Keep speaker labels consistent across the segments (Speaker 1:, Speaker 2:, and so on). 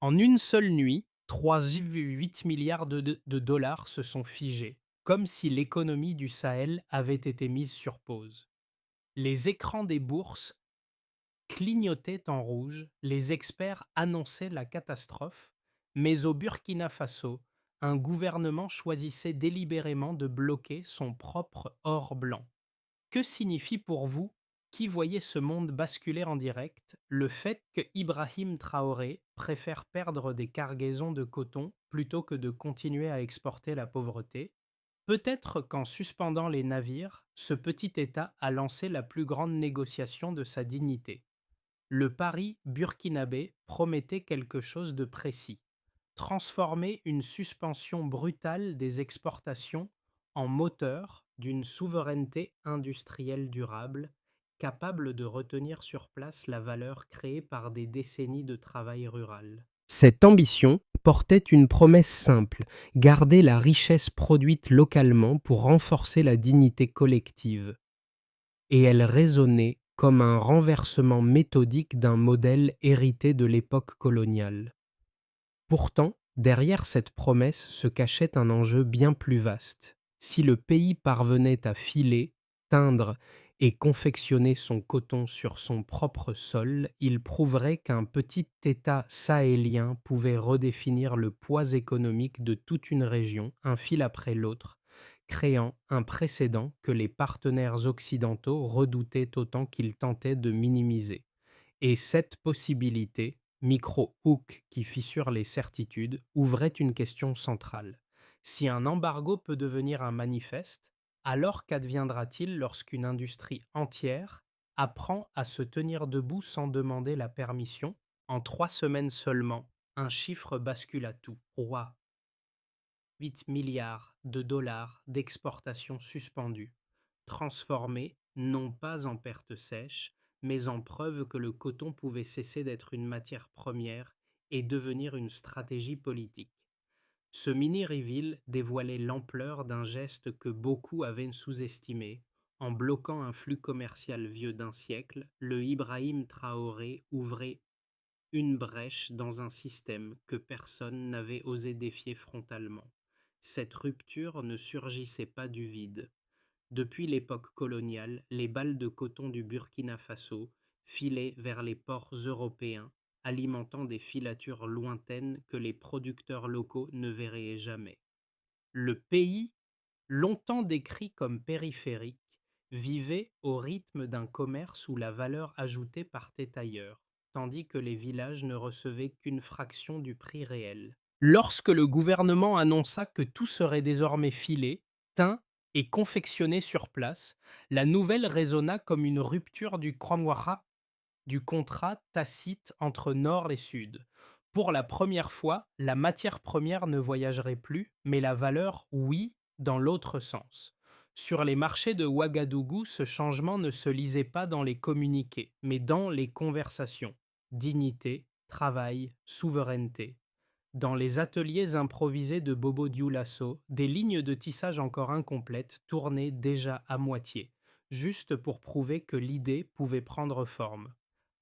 Speaker 1: En une seule nuit, 3,8 milliards de dollars se sont figés, comme si l'économie du Sahel avait été mise sur pause. Les écrans des bourses clignotaient en rouge, les experts annonçaient la catastrophe, mais au Burkina Faso, un gouvernement choisissait délibérément de bloquer son propre or blanc. Que signifie pour vous, qui voyez ce monde basculer en direct, le fait que Ibrahim Traoré préfère perdre des cargaisons de coton plutôt que de continuer à exporter la pauvreté? Peut-être qu'en suspendant les navires, ce petit État a lancé la plus grande négociation de sa dignité. Le pari burkinabé promettait quelque chose de précis: transformer une suspension brutale des exportations en moteur d'une souveraineté industrielle durable, capable de retenir sur place la valeur créée par des décennies de travail rural. Cette ambition portait une promesse simple: garder la richesse produite localement pour renforcer la dignité collective. Et elle résonnait comme un renversement méthodique d'un modèle hérité de l'époque coloniale. Pourtant, derrière cette promesse se cachait un enjeu bien plus vaste. Si le pays parvenait à filer, teindre et confectionner son coton sur son propre sol, il prouverait qu'un petit État sahélien pouvait redéfinir le poids économique de toute une région, un fil après l'autre, créant un précédent que les partenaires occidentaux redoutaient autant qu'ils tentaient de minimiser. Et cette possibilité, micro-hook qui fissure les certitudes, ouvrait une question centrale. Si un embargo peut devenir un manifeste, alors qu'adviendra-t-il lorsqu'une industrie entière apprend à se tenir debout sans demander la permission? En 3 semaines seulement, un chiffre bascule à tout. Roi, 8 milliards de dollars d'exportations suspendues, transformées non pas en perte sèche, mais en preuve que le coton pouvait cesser d'être une matière première et devenir une stratégie politique. Ce mini-reveal dévoilait l'ampleur d'un geste que beaucoup avaient sous-estimé. En bloquant un flux commercial vieux d'un siècle, le Ibrahim Traoré ouvrait une brèche dans un système que personne n'avait osé défier frontalement. Cette rupture ne surgissait pas du vide. Depuis l'époque coloniale, les balles de coton du Burkina Faso filaient vers les ports européens, alimentant des filatures lointaines que les producteurs locaux ne verraient jamais. Le pays, longtemps décrit comme périphérique, vivait au rythme d'un commerce où la valeur ajoutée partait ailleurs, tandis que les villages ne recevaient qu'une fraction du prix réel. Lorsque le gouvernement annonça que tout serait désormais filé, teint et confectionné sur place, la nouvelle résonna comme une rupture du contrat tacite entre Nord et Sud. Pour la première fois, la matière première ne voyagerait plus, mais la valeur, oui, dans l'autre sens. Sur les marchés de Ouagadougou, ce changement ne se lisait pas dans les communiqués, mais dans les conversations. Dignité, travail, souveraineté. Dans les ateliers improvisés de Bobo Dioulasso, des lignes de tissage encore incomplètes tournaient déjà à moitié, juste pour prouver que l'idée pouvait prendre forme.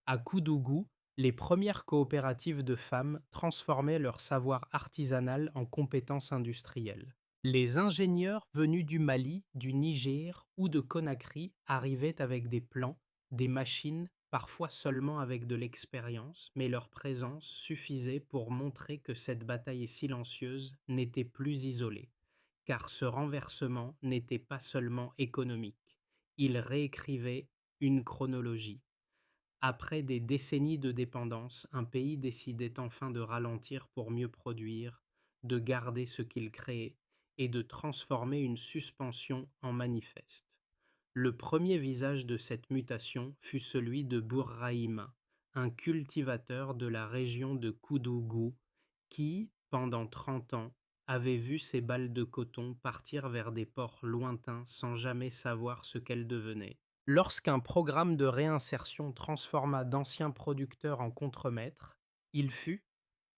Speaker 1: À Koudougou, les premières coopératives de femmes transformaient leur savoir artisanal en compétences industrielles. Les ingénieurs venus du Mali, du Niger ou de Conakry arrivaient avec des plans, des machines, parfois seulement avec de l'expérience, mais leur présence suffisait pour montrer que cette bataille silencieuse n'était plus isolée, car ce renversement n'était pas seulement économique, il réécrivait une chronologie. Après des décennies de dépendance, un pays décidait enfin de ralentir pour mieux produire, de garder ce qu'il créait et de transformer une suspension en manifeste. Le premier visage de cette mutation fut celui de Bourraïma, un cultivateur de la région de Koudougou qui, pendant 30 ans, avait vu ses balles de coton partir vers des ports lointains sans jamais savoir ce qu'elles devenaient. Lorsqu'un programme de réinsertion transforma d'anciens producteurs en contremaîtres, il fut,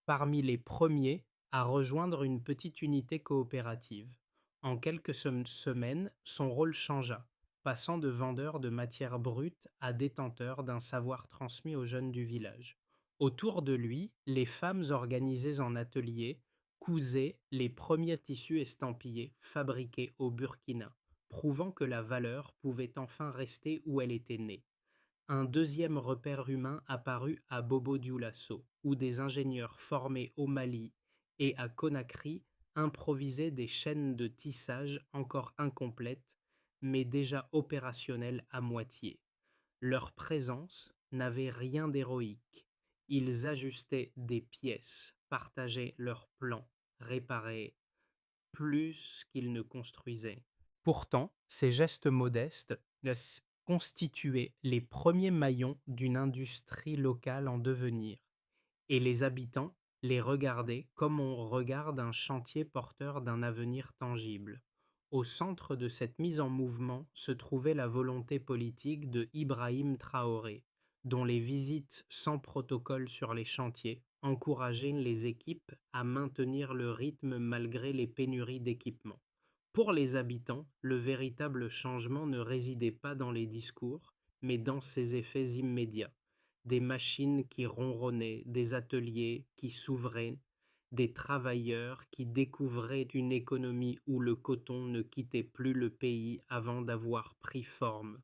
Speaker 1: parmi les premiers, à rejoindre une petite unité coopérative. En quelques semaines, son rôle changea, passant de vendeur de matières brutes à détenteur d'un savoir transmis aux jeunes du village. Autour de lui, les femmes organisées en ateliers cousaient les premiers tissus estampillés fabriqués au Burkina, prouvant que la valeur pouvait enfin rester où elle était née. Un deuxième repère humain apparut à Bobo-Dioulasso, où des ingénieurs formés au Mali et à Conakry improvisaient des chaînes de tissage encore incomplètes, mais déjà opérationnelles à moitié. Leur présence n'avait rien d'héroïque. Ils ajustaient des pièces, partageaient leurs plans, réparaient plus qu'ils ne construisaient. Pourtant, ces gestes modestes constituaient les premiers maillons d'une industrie locale en devenir, et les habitants les regardaient comme on regarde un chantier porteur d'un avenir tangible. Au centre de cette mise en mouvement se trouvait la volonté politique de Ibrahim Traoré, dont les visites sans protocole sur les chantiers encourageaient les équipes à maintenir le rythme malgré les pénuries d'équipement. Pour les habitants, le véritable changement ne résidait pas dans les discours, mais dans ses effets immédiats. Des machines qui ronronnaient, des ateliers qui s'ouvraient, des travailleurs qui découvraient une économie où le coton ne quittait plus le pays avant d'avoir pris forme.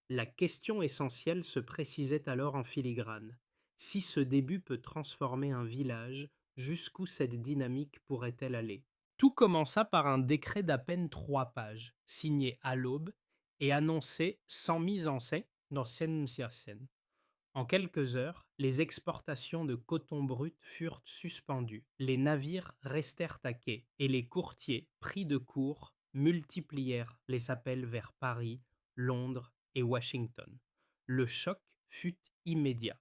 Speaker 1: La question essentielle se précisait alors en filigrane. Si ce début peut transformer un village, jusqu'où cette dynamique pourrait-elle aller? Tout commença par un décret d'à peine 3 pages, signé à l'aube et annoncé sans mise en scène dans Sen. En quelques heures, les exportations de coton brut furent suspendues, les navires restèrent à quai et les courtiers, pris de court, multiplièrent les appels vers Paris, Londres et Washington. Le choc fut immédiat.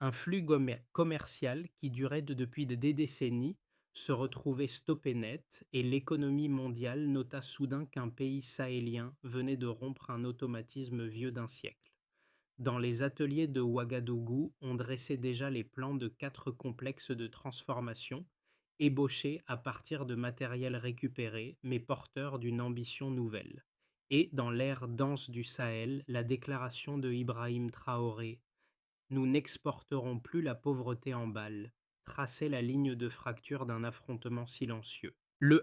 Speaker 1: Un flux commercial qui durait depuis des décennies se retrouvait stoppé net et l'économie mondiale nota soudain qu'un pays sahélien venait de rompre un automatisme vieux d'un siècle. Dans les ateliers de Ouagadougou, on dressait déjà les plans de 4 complexes de transformation, ébauchés à partir de matériel récupéré, mais porteurs d'une ambition nouvelle. Et dans l'air dense du Sahel, la déclaration de Ibrahim Traoré: Nous n'exporterons plus la pauvreté en balles, traçait la ligne de fracture d'un affrontement silencieux.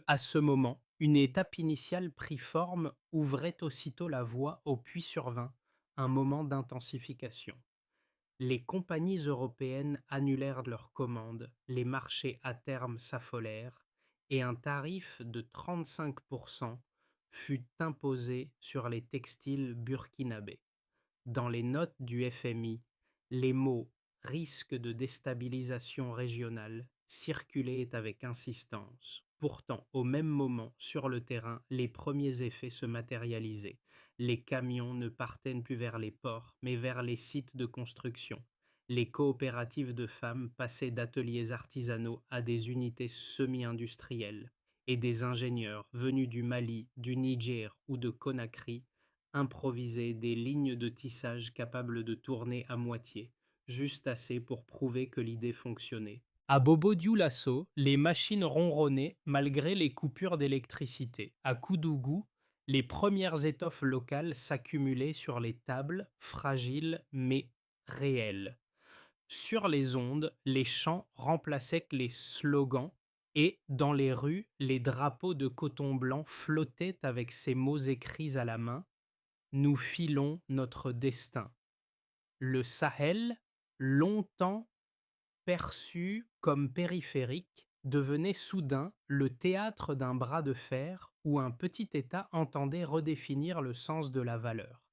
Speaker 1: À ce moment, une étape initiale prit forme, ouvrait aussitôt la voie au puits sur vin, un moment d'intensification. Les compagnies européennes annulèrent leurs commandes, les marchés à terme s'affolèrent, et un tarif de 35% fut imposé sur les textiles burkinabés. Dans les notes du FMI, les mots risque de déstabilisation régionale circulaient avec insistance. Pourtant, au même moment, sur le terrain, les premiers effets se matérialisaient. Les camions ne partaient plus vers les ports, mais vers les sites de construction. Les coopératives de femmes passaient d'ateliers artisanaux à des unités semi-industrielles, et des ingénieurs venus du Mali, du Niger ou de Conakry improviser des lignes de tissage capables de tourner à moitié, juste assez pour prouver que l'idée fonctionnait. À Bobo-Dioulasso, les machines ronronnaient malgré les coupures d'électricité. À Koudougou, les premières étoffes locales s'accumulaient sur les tables, fragiles mais réelles. Sur les ondes, les chants remplaçaient les slogans et, dans les rues, les drapeaux de coton blanc flottaient avec ces mots écrits à la main: Nous filons notre destin. Le Sahel, longtemps perçu comme périphérique, devenait soudain le théâtre d'un bras de fer où un petit État entendait redéfinir le sens de la valeur.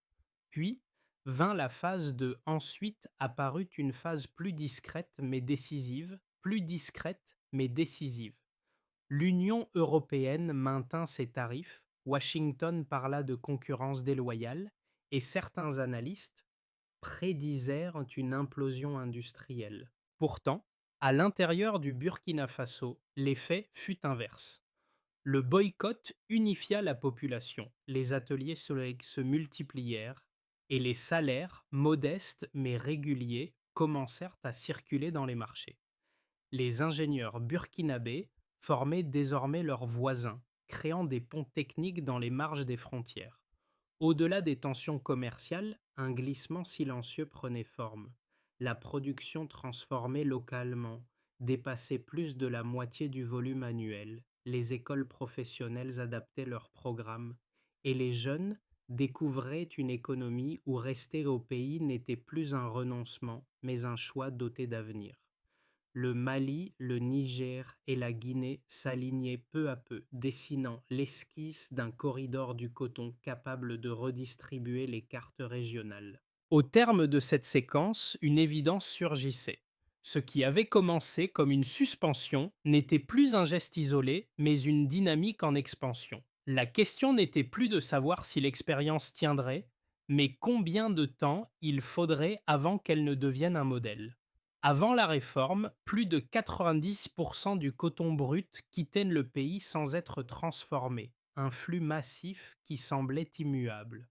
Speaker 1: Puis vint la phase de ensuite apparut une phase plus discrète mais décisive, plus discrète mais décisive. L'Union européenne maintint ses tarifs, Washington parla de concurrence déloyale, et certains analystes prédisèrent une implosion industrielle. Pourtant, à l'intérieur du Burkina Faso, l'effet fut inverse. Le boycott unifia la population, les ateliers se multiplièrent, et les salaires, modestes mais réguliers, commencèrent à circuler dans les marchés. Les ingénieurs burkinabés formaient désormais leurs voisins, créant des ponts techniques dans les marges des frontières. Au-delà des tensions commerciales, un glissement silencieux prenait forme. La production transformée localement dépassait plus de la moitié du volume annuel. Les écoles professionnelles adaptaient leurs programmes et les jeunes découvraient une économie où rester au pays n'était plus un renoncement, mais un choix doté d'avenir. Le Mali, le Niger et la Guinée s'alignaient peu à peu, dessinant l'esquisse d'un corridor du coton capable de redistribuer les cartes régionales. Au terme de cette séquence, une évidence surgissait. Ce qui avait commencé comme une suspension n'était plus un geste isolé, mais une dynamique en expansion. La question n'était plus de savoir si l'expérience tiendrait, mais combien de temps il faudrait avant qu'elle ne devienne un modèle. Avant la réforme, plus de 90% du coton brut quittait le pays sans être transformé, un flux massif qui semblait immuable.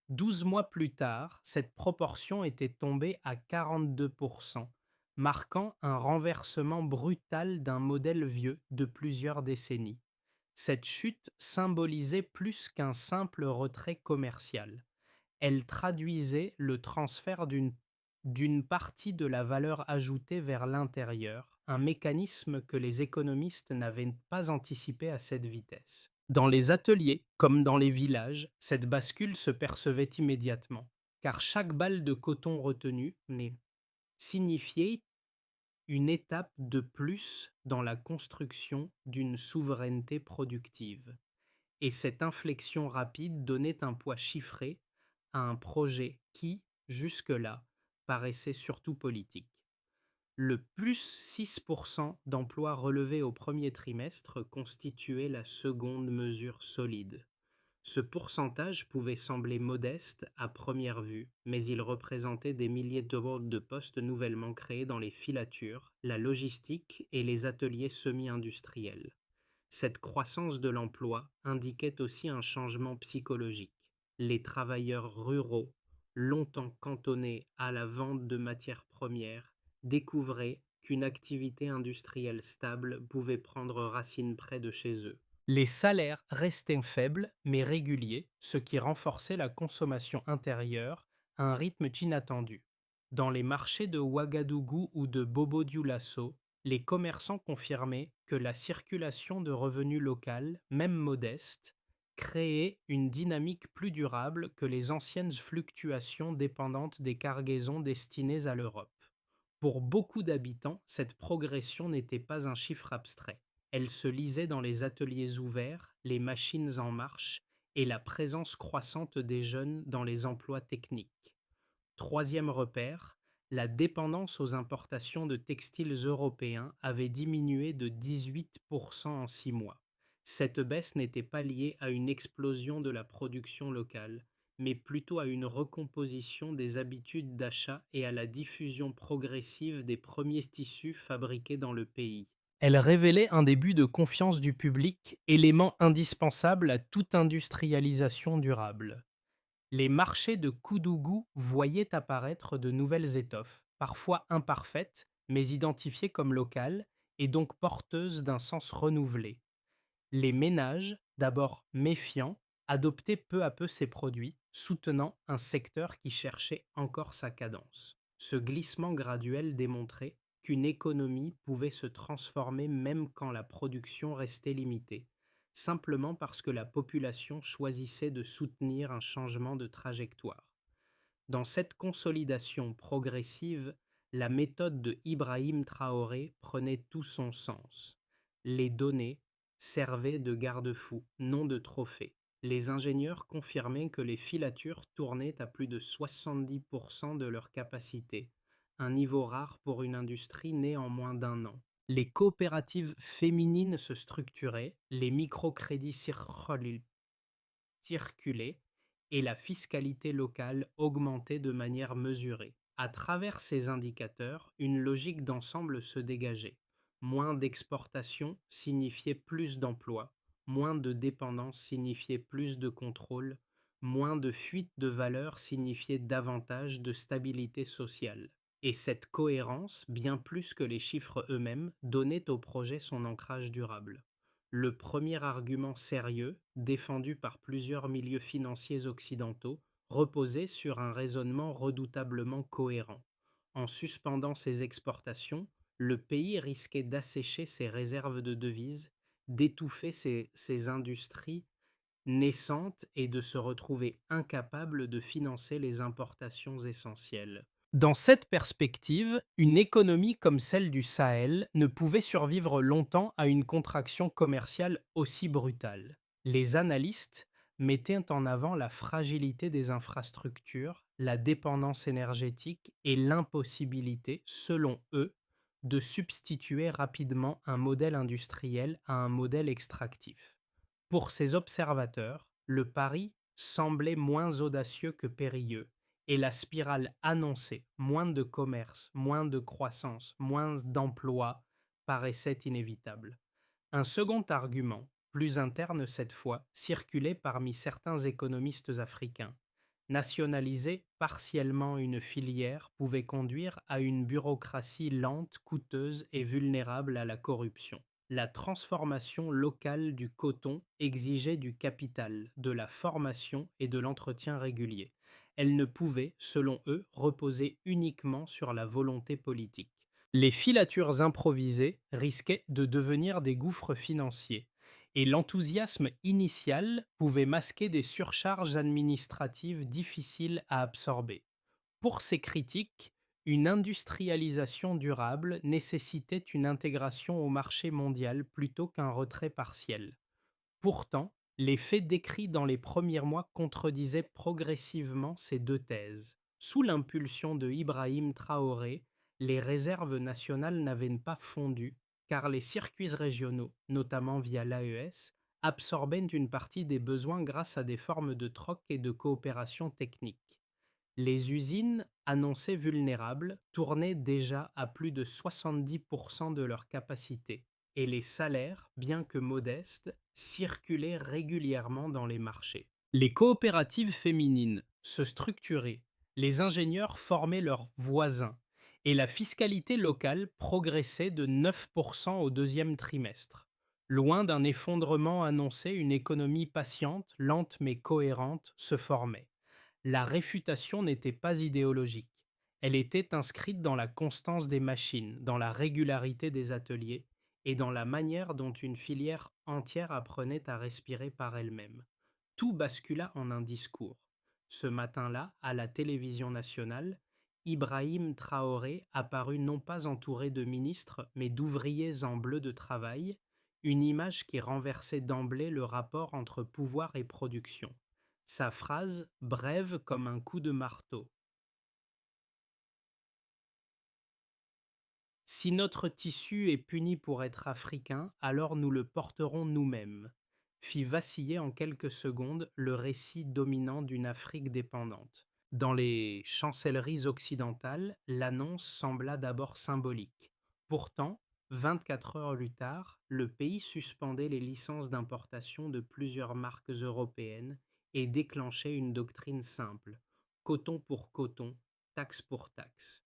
Speaker 1: 12 mois plus tard, cette proportion était tombée à 42%, marquant un renversement brutal d'un modèle vieux de plusieurs décennies. Cette chute symbolisait plus qu'un simple retrait commercial. Elle traduisait le transfert d'une partie de la valeur ajoutée vers l'intérieur, un mécanisme que les économistes n'avaient pas anticipé à cette vitesse. Dans les ateliers, comme dans les villages, cette bascule se percevait immédiatement, car chaque balle de coton retenue signifiait une étape de plus dans la construction d'une souveraineté productive. Et cette inflexion rapide donnait un poids chiffré à un projet qui, jusque-là, paraissait surtout politique. Le plus 6% d'emplois relevés au premier trimestre constituait la seconde mesure solide. Ce pourcentage pouvait sembler modeste à première vue, mais il représentait des milliers de postes nouvellement créés dans les filatures, la logistique et les ateliers semi-industriels. Cette croissance de l'emploi indiquait aussi un changement psychologique. Les travailleurs ruraux, longtemps cantonnés à la vente de matières premières, découvraient qu'une activité industrielle stable pouvait prendre racine près de chez eux. Les salaires restaient faibles mais réguliers, ce qui renforçait la consommation intérieure à un rythme inattendu. Dans les marchés de Ouagadougou ou de Bobo-Dioulasso, les commerçants confirmaient que la circulation de revenus locaux, même modeste, créait une dynamique plus durable que les anciennes fluctuations dépendantes des cargaisons destinées à l'Europe. Pour beaucoup d'habitants, cette progression n'était pas un chiffre abstrait. Elle se lisait dans les ateliers ouverts, les machines en marche et la présence croissante des jeunes dans les emplois techniques. Troisième repère, la dépendance aux importations de textiles européens avait diminué de 18% en 6 mois. Cette baisse n'était pas liée à une explosion de la production locale, mais plutôt à une recomposition des habitudes d'achat et à la diffusion progressive des premiers tissus fabriqués dans le pays. Elle révélait un début de confiance du public, élément indispensable à toute industrialisation durable. Les marchés de Koudougou voyaient apparaître de nouvelles étoffes, parfois imparfaites, mais identifiées comme locales et donc porteuses d'un sens renouvelé. Les ménages, d'abord méfiants, adoptaient peu à peu ces produits, soutenant un secteur qui cherchait encore sa cadence. Ce glissement graduel démontrait qu'une économie pouvait se transformer même quand la production restait limitée, simplement parce que la population choisissait de soutenir un changement de trajectoire. Dans cette consolidation progressive, la méthode de Ibrahim Traoré prenait tout son sens. Les données servaient de garde-fous, non de trophées. Les ingénieurs confirmaient que les filatures tournaient à plus de 70% de leur capacité, un niveau rare pour une industrie née en moins d'un an. Les coopératives féminines se structuraient, les microcrédits circulaient et la fiscalité locale augmentait de manière mesurée. À travers ces indicateurs, une logique d'ensemble se dégageait. Moins d'exportation signifiait plus d'emplois, moins de dépendance signifiait plus de contrôle, moins de fuite de valeur signifiait davantage de stabilité sociale. Et cette cohérence, bien plus que les chiffres eux-mêmes, donnait au projet son ancrage durable. Le premier argument sérieux, défendu par plusieurs milieux financiers occidentaux, reposait sur un raisonnement redoutablement cohérent. En suspendant ses exportations, le pays risquait d'assécher ses réserves de devises, d'étouffer ses industries naissantes et de se retrouver incapable de financer les importations essentielles. Dans cette perspective, une économie comme celle du Sahel ne pouvait survivre longtemps à une contraction commerciale aussi brutale. Les analystes mettaient en avant la fragilité des infrastructures, la dépendance énergétique et l'impossibilité, selon eux, de substituer rapidement un modèle industriel à un modèle extractif. Pour ces observateurs, le pari semblait moins audacieux que périlleux, et la spirale annoncée, moins de commerce, moins de croissance, moins d'emplois, paraissait inévitable. Un second argument, plus interne cette fois, circulait parmi certains économistes africains. Nationaliser partiellement une filière pouvait conduire à une bureaucratie lente, coûteuse et vulnérable à la corruption. La transformation locale du coton exigeait du capital, de la formation et de l'entretien régulier. Elle ne pouvait, selon eux, reposer uniquement sur la volonté politique. Les filatures improvisées risquaient de devenir des gouffres financiers, et l'enthousiasme initial pouvait masquer des surcharges administratives difficiles à absorber. Pour ces critiques, une industrialisation durable nécessitait une intégration au marché mondial plutôt qu'un retrait partiel. Pourtant, les faits décrits dans les premiers mois contredisaient progressivement ces deux thèses. Sous l'impulsion de Ibrahim Traoré, les réserves nationales n'avaient pas fondu, car les circuits régionaux, notamment via l'AES, absorbaient une partie des besoins grâce à des formes de troc et de coopération technique. Les usines, annoncées vulnérables, tournaient déjà à plus de 70% de leur capacité, et les salaires, bien que modestes, circulaient régulièrement dans les marchés. Les coopératives féminines se structuraient, les ingénieurs formaient leurs voisins, et la fiscalité locale progressait de 9% au deuxième trimestre. Loin d'un effondrement annoncé, une économie patiente, lente mais cohérente se formait. La réfutation n'était pas idéologique. Elle était inscrite dans la constance des machines, dans la régularité des ateliers et dans la manière dont une filière entière apprenait à respirer par elle-même. Tout bascula en un discours. Ce matin-là, à la télévision nationale, Ibrahim Traoré apparut non pas entouré de ministres, mais d'ouvriers en bleu de travail, une image qui renversait d'emblée le rapport entre pouvoir et production. Sa phrase, brève comme un coup de marteau. Si notre tissu est puni pour être africain, alors nous le porterons nous-mêmes, fit vaciller en quelques secondes le récit dominant d'une Afrique dépendante. Dans les chancelleries occidentales, l'annonce sembla d'abord symbolique. Pourtant, 24 heures plus tard, le pays suspendait les licences d'importation de plusieurs marques européennes et déclenchait une doctrine simple: coton pour coton, taxe pour taxe.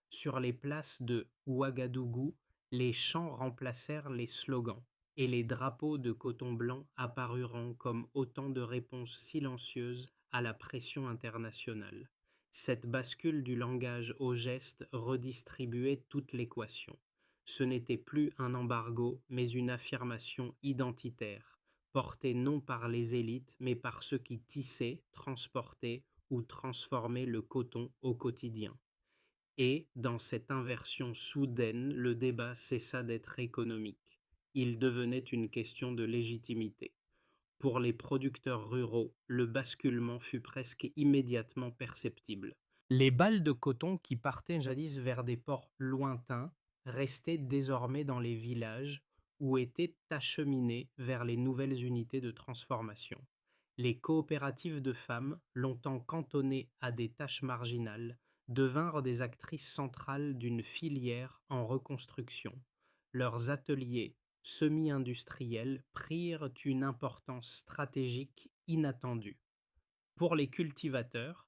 Speaker 1: Sur les places de Ouagadougou, les chants remplacèrent les slogans, et les drapeaux de coton blanc apparurent comme autant de réponses silencieuses à la pression internationale. Cette bascule du langage au geste redistribuait toute l'équation. Ce n'était plus un embargo, mais une affirmation identitaire, portée non par les élites, mais par ceux qui tissaient, transportaient ou transformaient le coton au quotidien. Et, dans cette inversion soudaine, le débat cessa d'être économique. Il devenait une question de légitimité. Pour les producteurs ruraux, le basculement fut presque immédiatement perceptible. Les balles de coton qui partaient jadis vers des ports lointains restaient désormais dans les villages ou étaient acheminées vers les nouvelles unités de transformation. Les coopératives de femmes, longtemps cantonnées à des tâches marginales, devinrent des actrices centrales d'une filière en reconstruction. Leurs ateliers semi-industriels prirent une importance stratégique inattendue. Pour les cultivateurs,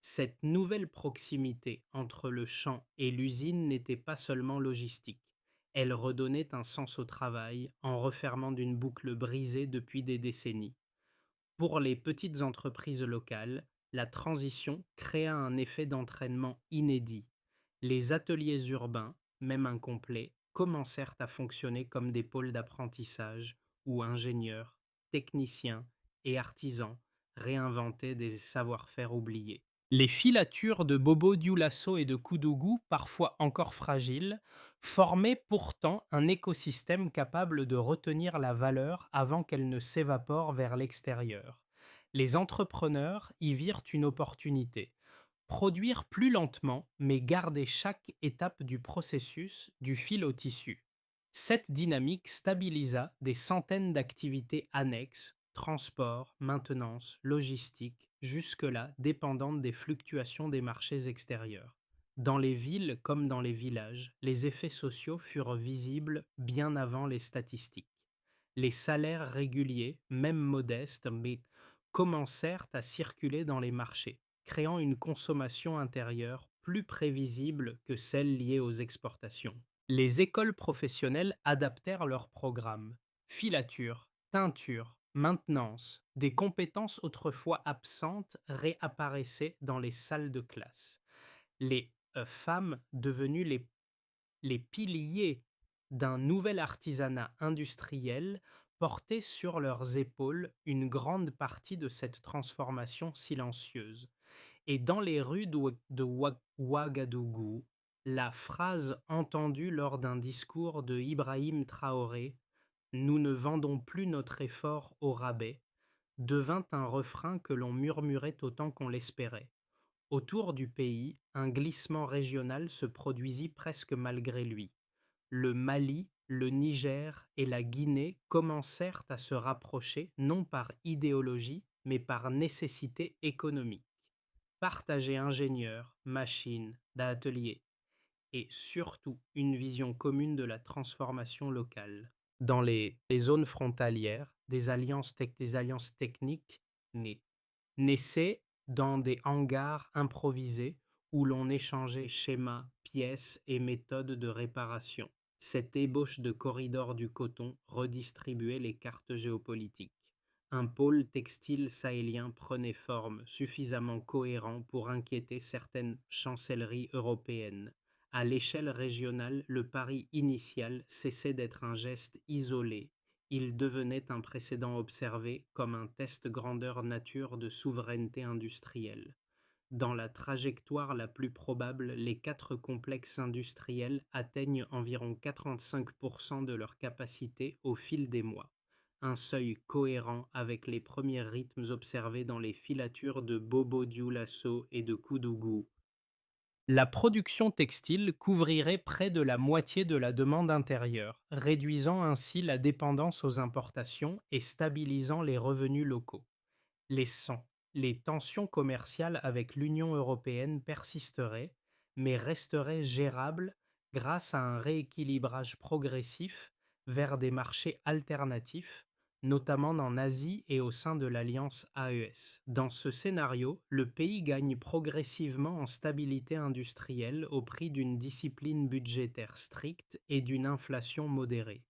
Speaker 1: cette nouvelle proximité entre le champ et l'usine n'était pas seulement logistique. Elle redonnait un sens au travail en refermant d'une boucle brisée depuis des décennies. Pour les petites entreprises locales, la transition créa un effet d'entraînement inédit. Les ateliers urbains, même incomplets, commencèrent à fonctionner comme des pôles d'apprentissage où ingénieurs, techniciens et artisans réinventaient des savoir-faire oubliés. Les filatures de Bobo Dioulasso et de Koudougou, parfois encore fragiles, formaient pourtant un écosystème capable de retenir la valeur avant qu'elle ne s'évapore vers l'extérieur. Les entrepreneurs y virent une opportunité. Produire plus lentement, mais garder chaque étape du processus, du fil au tissu. Cette dynamique stabilisa des centaines d'activités annexes, transport, maintenance, logistique, jusque-là dépendantes des fluctuations des marchés extérieurs. Dans les villes comme dans les villages, les effets sociaux furent visibles bien avant les statistiques. Les salaires réguliers, même modestes, mais commencèrent à circuler dans les marchés, créant une consommation intérieure plus prévisible que celle liée aux exportations. Les écoles professionnelles adaptèrent leurs programmes. Filature, teinture, maintenance, des compétences autrefois absentes réapparaissaient dans les salles de classe. Les femmes devenues les piliers d'un nouvel artisanat industriel portaient sur leurs épaules une grande partie de cette transformation silencieuse. Et dans les rues Ouagadougou, la phrase entendue lors d'un discours de Ibrahim Traoré, «Nous ne vendons plus notre effort au rabais», devint un refrain que l'on murmurait autant qu'on l'espérait. Autour du pays, un glissement régional se produisit presque malgré lui. Le Mali, le Niger et la Guinée commencèrent à se rapprocher non par idéologie, mais par nécessité économique. Partager ingénieurs, machines, d'ateliers et surtout une vision commune de la transformation locale. Dans les zones frontalières, des alliances techniques nées naissait dans des hangars improvisés où l'on échangeait schémas, pièces et méthodes de réparation. Cette ébauche de corridors du coton redistribuait les cartes géopolitiques. Un pôle textile sahélien prenait forme, suffisamment cohérent pour inquiéter certaines chancelleries européennes. À l'échelle régionale, le pari initial cessait d'être un geste isolé, il devenait un précédent observé comme un test grandeur nature de souveraineté industrielle. Dans la trajectoire la plus probable, les quatre complexes industriels atteignent environ 45% de leur capacité au fil des mois, un seuil cohérent avec les premiers rythmes observés dans les filatures de Bobo Dioulasso et de Koudougou. La production textile couvrirait près de la moitié de la demande intérieure, réduisant ainsi la dépendance aux importations et stabilisant les revenus locaux. Les, san- les tensions commerciales avec l'Union européenne persisteraient, mais resteraient gérables grâce à un rééquilibrage progressif vers des marchés alternatifs, notamment en Asie et au sein de l'alliance AES. Dans ce scénario, le pays gagne progressivement en stabilité industrielle au prix d'une discipline budgétaire stricte et d'une inflation modérée.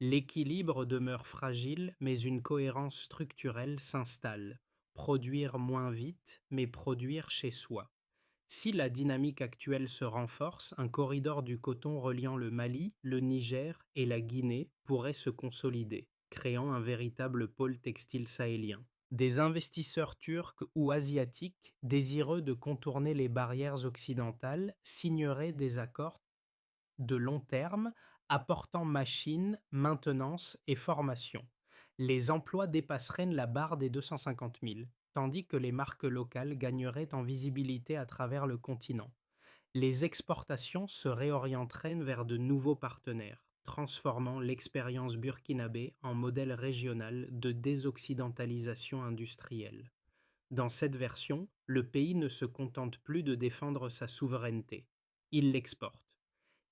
Speaker 1: L'équilibre demeure fragile, mais une cohérence structurelle s'installe. Produire moins vite, mais produire chez soi. Si la dynamique actuelle se renforce, un corridor du coton reliant le Mali, le Niger et la Guinée pourrait se consolider, créant un véritable pôle textile sahélien. Des investisseurs turcs ou asiatiques, désireux de contourner les barrières occidentales, signeraient des accords de long terme apportant machines, maintenance et formation. Les emplois dépasseraient la barre des 250 000, tandis que les marques locales gagneraient en visibilité à travers le continent. Les exportations se réorienteraient vers de nouveaux partenaires, transformant l'expérience burkinabé en modèle régional de désoccidentalisation industrielle. Dans cette version, le pays ne se contente plus de défendre sa souveraineté, il l'exporte.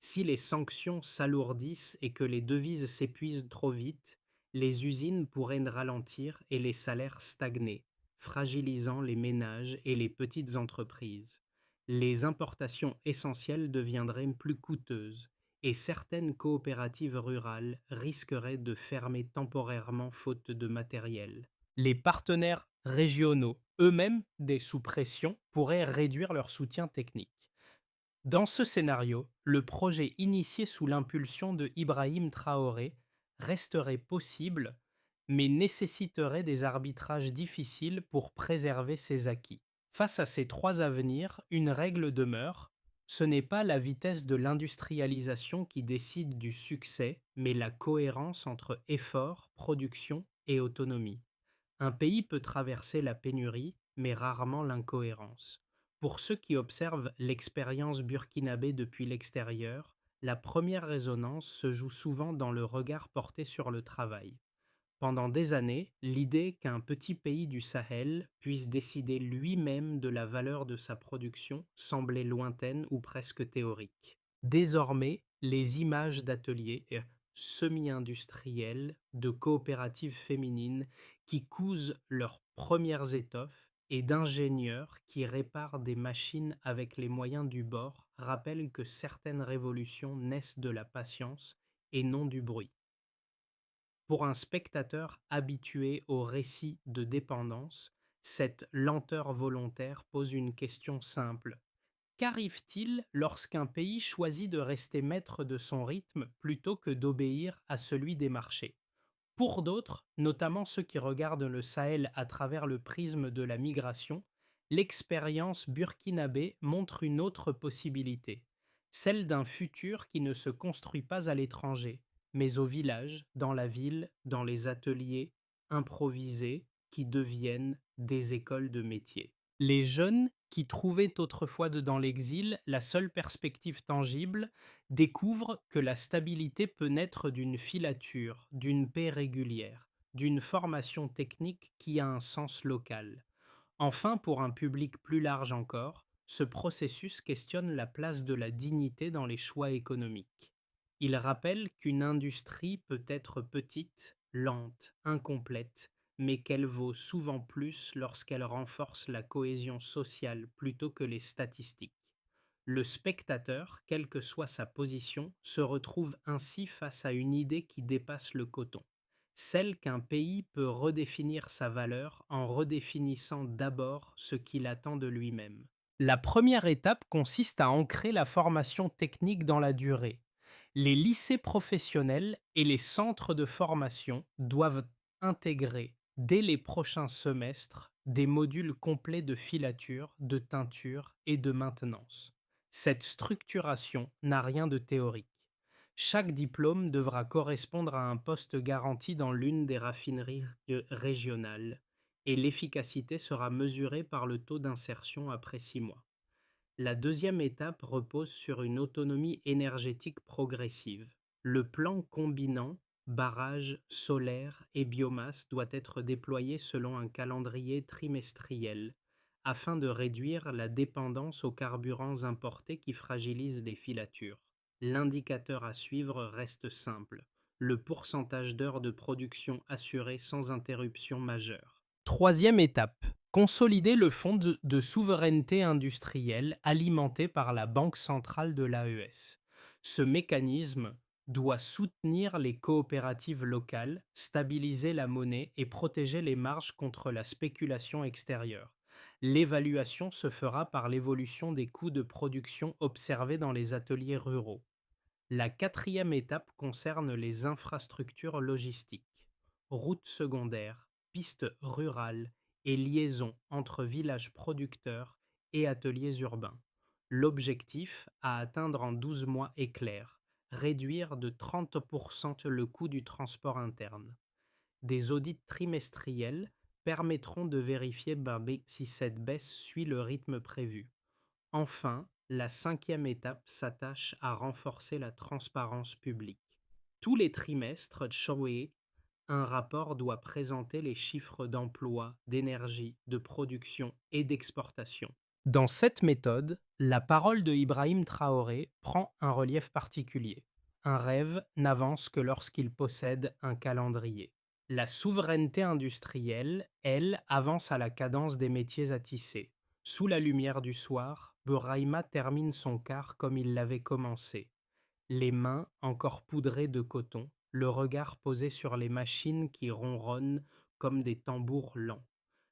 Speaker 1: Si les sanctions s'alourdissent et que les devises s'épuisent trop vite, les usines pourraient ralentir et les salaires stagner, fragilisant les ménages et les petites entreprises. Les importations essentielles deviendraient plus coûteuses et certaines coopératives rurales risqueraient de fermer temporairement faute de matériel. Les partenaires régionaux, eux-mêmes des sous pression, pourraient réduire leur soutien technique. Dans ce scénario, le projet initié sous l'impulsion de Ibrahim Traoré resterait possible, mais nécessiterait des arbitrages difficiles pour préserver ses acquis. Face à ces trois avenirs, une règle demeure: ce n'est pas la vitesse de l'industrialisation qui décide du succès, mais la cohérence entre effort, production et autonomie. Un pays peut traverser la pénurie, mais rarement l'incohérence. Pour ceux qui observent l'expérience burkinabé depuis l'extérieur, la première résonance se joue souvent dans le regard porté sur le travail. Pendant des années, l'idée qu'un petit pays du Sahel puisse décider lui-même de la valeur de sa production semblait lointaine ou presque théorique. Désormais, les images d'ateliers semi-industriels, de coopératives féminines qui cousent leurs premières étoffes et d'ingénieurs qui réparent des machines avec les moyens du bord rappellent que certaines révolutions naissent de la patience et non du bruit. Pour un spectateur habitué aux récits de dépendance, cette lenteur volontaire pose une question simple. Qu'arrive-t-il lorsqu'un pays choisit de rester maître de son rythme plutôt que d'obéir à celui des marchés? Pour d'autres, notamment ceux qui regardent le Sahel à travers le prisme de la migration, l'expérience burkinabé montre une autre possibilité, celle d'un futur qui ne se construit pas à l'étranger, mais au village, dans la ville, dans les ateliers improvisés qui deviennent des écoles de métier. Les jeunes qui trouvaient autrefois dans l'exil la seule perspective tangible découvrent que la stabilité peut naître d'une filature, d'une paix régulière, d'une formation technique qui a un sens local. Enfin, pour un public plus large encore, ce processus questionne la place de la dignité dans les choix économiques. Il rappelle qu'une industrie peut être petite, lente, incomplète, mais qu'elle vaut souvent plus lorsqu'elle renforce la cohésion sociale plutôt que les statistiques. Le spectateur, quelle que soit sa position, se retrouve ainsi face à une idée qui dépasse le coton, celle qu'un pays peut redéfinir sa valeur en redéfinissant d'abord ce qu'il attend de lui-même. La première étape consiste à ancrer la formation technique dans la durée. Les lycées professionnels et les centres de formation doivent intégrer, dès les prochains semestres, des modules complets de filature, de teinture et de maintenance. Cette structuration n'a rien de théorique. Chaque diplôme devra correspondre à un poste garanti dans l'une des raffineries régionales et l'efficacité sera mesurée par le taux d'insertion après 6 mois. La deuxième étape repose sur une autonomie énergétique progressive. Le plan combinant barrages solaires et biomasse doit être déployé selon un calendrier trimestriel afin de réduire la dépendance aux carburants importés qui fragilisent les filatures. L'indicateur à suivre reste simple, le pourcentage d'heures de production assuré sans interruption majeure. Troisième étape, consolider le fonds de souveraineté industrielle alimenté par la Banque centrale de l'AES. Ce mécanisme doit soutenir les coopératives locales, stabiliser la monnaie et protéger les marges contre la spéculation extérieure. L'évaluation se fera par l'évolution des coûts de production observés dans les ateliers ruraux. La quatrième étape concerne les infrastructures logistiques, routes secondaires, pistes rurales et liaisons entre villages producteurs et ateliers urbains. L'objectif à atteindre en 12 mois est clair: réduire de 30% le coût du transport interne. Des audits trimestriels permettront de vérifier si cette baisse suit le rythme prévu. Enfin, la cinquième étape s'attache à renforcer la transparence publique. Tous les trimestres, Choe, un rapport doit présenter les chiffres d'emploi, d'énergie, de production et d'exportation. Dans cette méthode, la parole de Ibrahim Traoré prend un relief particulier. Un rêve n'avance que lorsqu'il possède un calendrier. La souveraineté industrielle, elle, avance à la cadence des métiers à tisser. Sous la lumière du soir, Bourraïma termine son quart comme il l'avait commencé. Les mains encore poudrées de coton, le regard posé sur les machines qui ronronnent comme des tambours lents.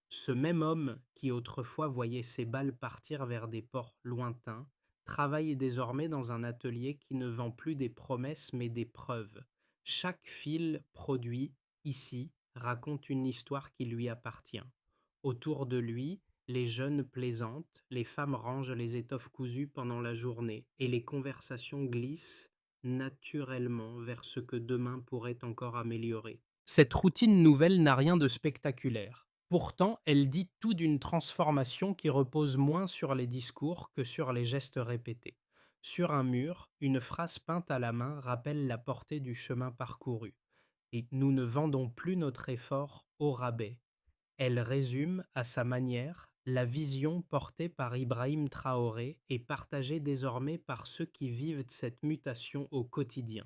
Speaker 1: Ce même homme qui autrefois voyait ses balles partir vers des ports lointains, travaille désormais dans un atelier qui ne vend plus des promesses mais des preuves. Chaque fil produit ici raconte une histoire qui lui appartient. Autour de lui, les jeunes plaisantent, les femmes rangent les étoffes cousues pendant la journée et les conversations glissent naturellement vers ce que demain pourrait encore améliorer. Cette routine nouvelle n'a rien de spectaculaire. Pourtant, elle dit tout d'une transformation qui repose moins sur les discours que sur les gestes répétés. Sur un mur, une phrase peinte à la main rappelle la portée du chemin parcouru. Et nous ne vendons plus notre effort au rabais. Elle résume, à sa manière, la vision portée par Ibrahim Traoré et partagée désormais par ceux qui vivent cette mutation au quotidien.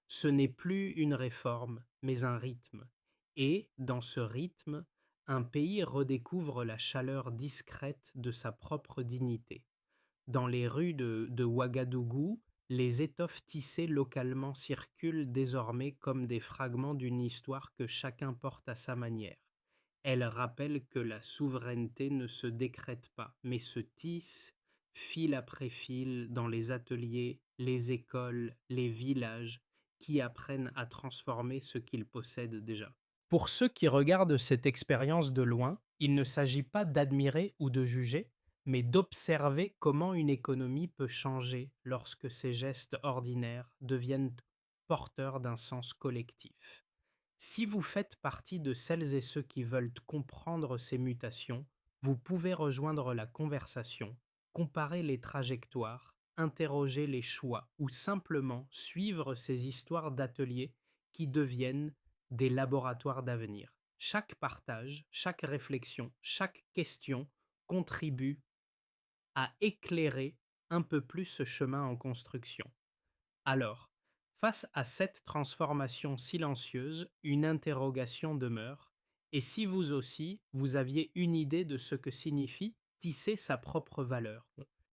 Speaker 1: Ce n'est plus une réforme, mais un rythme. Et, dans ce rythme, un pays redécouvre la chaleur discrète de sa propre dignité. Dans les rues de Ouagadougou, les étoffes tissées localement circulent désormais comme des fragments d'une histoire que chacun porte à sa manière. Elle rappelle que la souveraineté ne se décrète pas, mais se tisse fil après fil dans les ateliers, les écoles, les villages qui apprennent à transformer ce qu'ils possèdent déjà. Pour ceux qui regardent cette expérience de loin, il ne s'agit pas d'admirer ou de juger, mais d'observer comment une économie peut changer lorsque ses gestes ordinaires deviennent porteurs d'un sens collectif. Si vous faites partie de celles et ceux qui veulent comprendre ces mutations, vous pouvez rejoindre la conversation, comparer les trajectoires, interroger les choix ou simplement suivre ces histoires d'ateliers qui deviennent des laboratoires d'avenir. Chaque partage, chaque réflexion, chaque question contribue à éclairer un peu plus ce chemin en construction. Alors, face à cette transformation silencieuse, une interrogation demeure. Et si vous aussi, vous aviez une idée de ce que signifie tisser sa propre valeur?